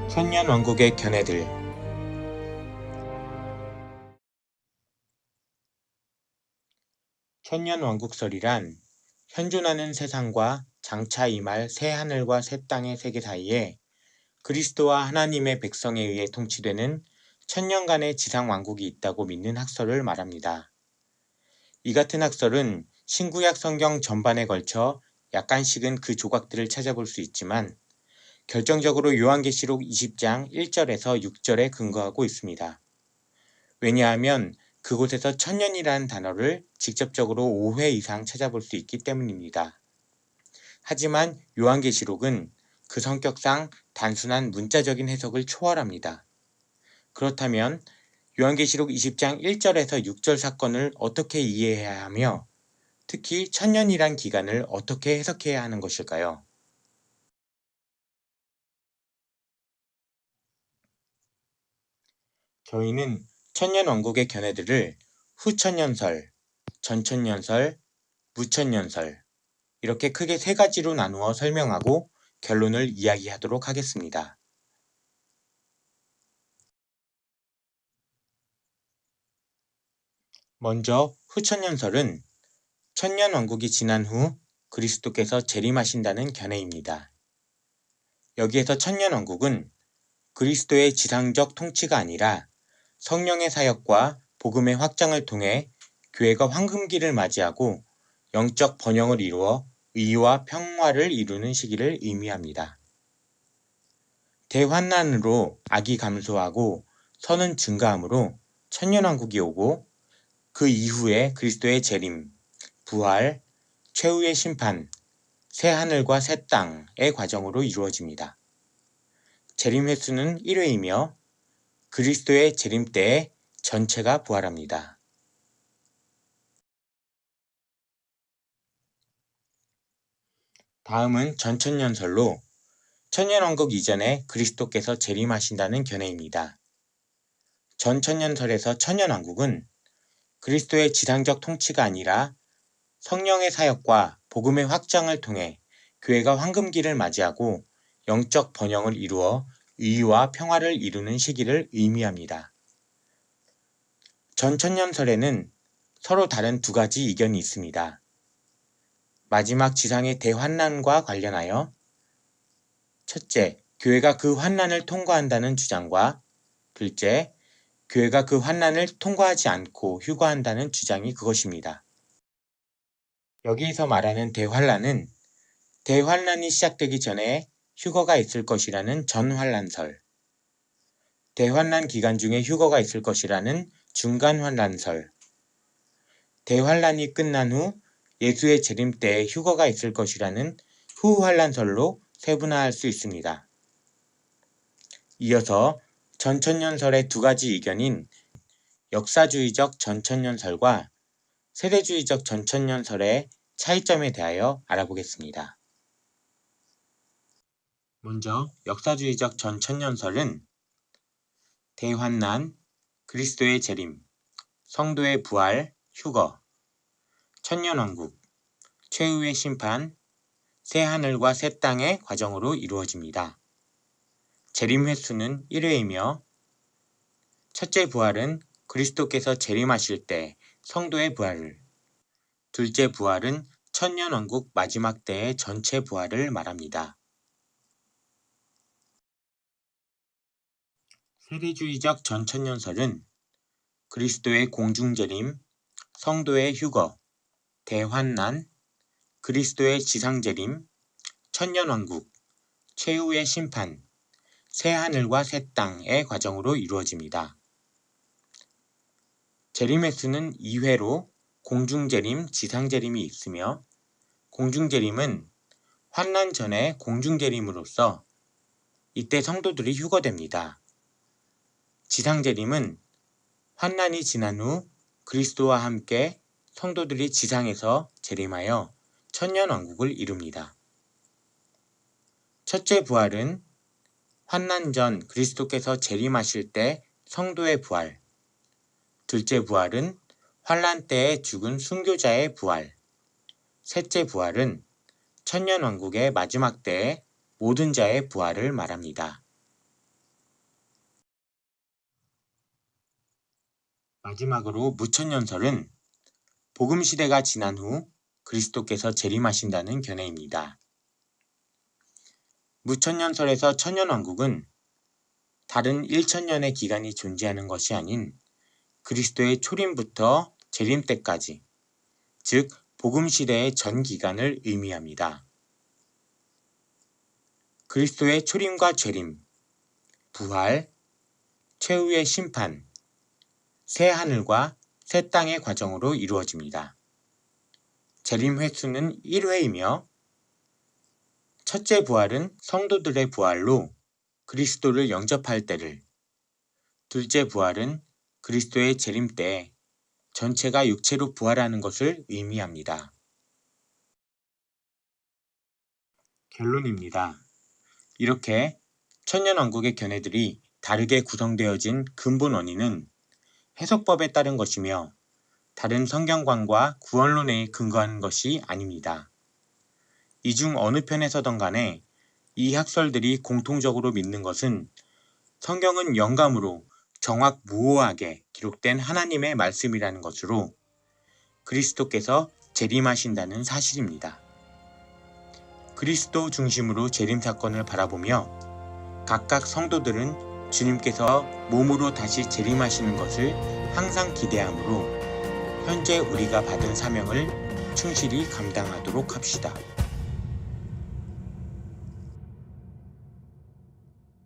천년왕국의 견해들. 천년왕국설이란 현존하는 세상과 장차 임할 새 하늘과 새 땅의 세계 사이에 그리스도와 하나님의 백성에 의해 통치되는 천년간의 지상왕국이 있다고 믿는 학설을 말합니다. 이 같은 학설은 신구약 성경 전반에 걸쳐 약간씩은 그 조각들을 찾아볼 수 있지만 결정적으로 요한계시록 20장 1절에서 6절에 근거하고 있습니다. 왜냐하면 그곳에서 천년이라는 단어를 직접적으로 5회 이상 찾아볼 수 있기 때문입니다. 하지만 요한계시록은 그 성격상 단순한 문자적인 해석을 초월합니다. 그렇다면 요한계시록 20장 1절에서 6절 사건을 어떻게 이해해야 하며 특히 천년이란 기간을 어떻게 해석해야 하는 것일까요? 저희는 천년왕국의 견해들을 후천년설, 전천년설, 무천년설 이렇게 크게 세 가지로 나누어 설명하고 결론을 이야기하도록 하겠습니다. 먼저 후천년설은 천년왕국이 지난 후 그리스도께서 재림하신다는 견해입니다. 여기에서 천년왕국은 그리스도의 지상적 통치가 아니라 성령의 사역과 복음의 확장을 통해 교회가 황금기를 맞이하고 영적 번영을 이루어 의와 평화를 이루는 시기를 의미합니다. 대환난으로 악이 감소하고 선은 증가하므로 천년왕국이 오고 그 이후에 그리스도의 재림, 부활, 최후의 심판, 새 하늘과 새 땅의 과정으로 이루어집니다. 재림 횟수는 1회이며 그리스도의 재림 때에 전체가 부활합니다. 다음은 전천년설로 천년왕국 이전에 그리스도께서 재림하신다는 견해입니다. 전천년설에서 천년왕국은 그리스도의 지상적 통치가 아니라 성령의 사역과 복음의 확장을 통해 교회가 황금기를 맞이하고 영적 번영을 이루어 의와 평화를 이루는 시기를 의미합니다. 전천년설에는 서로 다른 두 가지 이견이 있습니다. 마지막 지상의 대환난과 관련하여 첫째, 교회가 그 환난을 통과한다는 주장과 둘째, 교회가 그 환난을 통과하지 않고 휴거한다는 주장이 그것입니다. 여기서 말하는 대환난은 대환난이 시작되기 전에 휴거가 있을 것이라는 전환난설, 대환난 기간 중에 휴거가 있을 것이라는 중간환난설, 대환난이 끝난 후 예수의 재림 때에 휴거가 있을 것이라는 후환난설로 세분화할 수 있습니다. 이어서 전천년설의 두 가지 이견인 역사주의적 전천년설과 세대주의적 전천년설의 차이점에 대하여 알아보겠습니다. 먼저 역사주의적 전천년설은 대환난, 그리스도의 재림, 성도의 부활, 휴거, 천년왕국, 최후의 심판, 새 하늘과 새 땅의 과정으로 이루어집니다. 재림 횟수는 1회이며 첫째 부활은 그리스도께서 재림하실 때 성도의 부활을, 둘째 부활은 천년왕국 마지막 때의 전체 부활을 말합니다. 세대주의적 전천년설은 그리스도의 공중재림, 성도의 휴거, 대환난, 그리스도의 지상재림, 천년왕국, 최후의 심판, 새 하늘과 새 땅의 과정으로 이루어집니다. 재림 횟수는 2회로 공중재림, 지상재림이 있으며 공중재림은 환난 전에 공중재림으로써 이때 성도들이 휴거됩니다. 지상재림은 환난이 지난 후 그리스도와 함께 성도들이 지상에서 재림하여 천년왕국을 이룹니다. 첫째 부활은 환난 전 그리스도께서 재림하실 때 성도의 부활, 둘째 부활은 환난 때에 죽은 순교자의 부활, 셋째 부활은 천년왕국의 마지막 때의 모든 자의 부활을 말합니다. 마지막으로 무천년설은 복음 시대가 지난 후 그리스도께서 재림하신다는 견해입니다. 무천년설에서 천년왕국은 다른 1000년의 기간이 존재하는 것이 아닌 그리스도의 초림부터 재림 때까지, 즉 복음 시대의 전 기간을 의미합니다. 그리스도의 초림과 재림, 부활, 최후의 심판, 새 하늘과 새 땅의 과정으로 이루어집니다. 재림 횟수는 1회이며 첫째 부활은 성도들의 부활로 그리스도를 영접할 때를, 둘째 부활은 그리스도의 재림 때 전체가 육체로 부활하는 것을 의미합니다. 결론입니다. 이렇게 천년왕국의 견해들이 다르게 구성되어진 근본 원인은 해석법에 따른 것이며 다른 성경관과 구원론에 근거하는 것이 아닙니다. 이 중 어느 편에 서던 간에 이 학설들이 공통적으로 믿는 것은 성경은 영감으로 정확무오하게 기록된 하나님의 말씀이라는 것으로 그리스도께서 재림하신다는 사실입니다. 그리스도 중심으로 재림 사건을 바라보며 각각 성도들은 주님께서 몸으로 다시 재림하시는 것을 항상 기대하므로 현재 우리가 받은 사명을 충실히 감당하도록 합시다.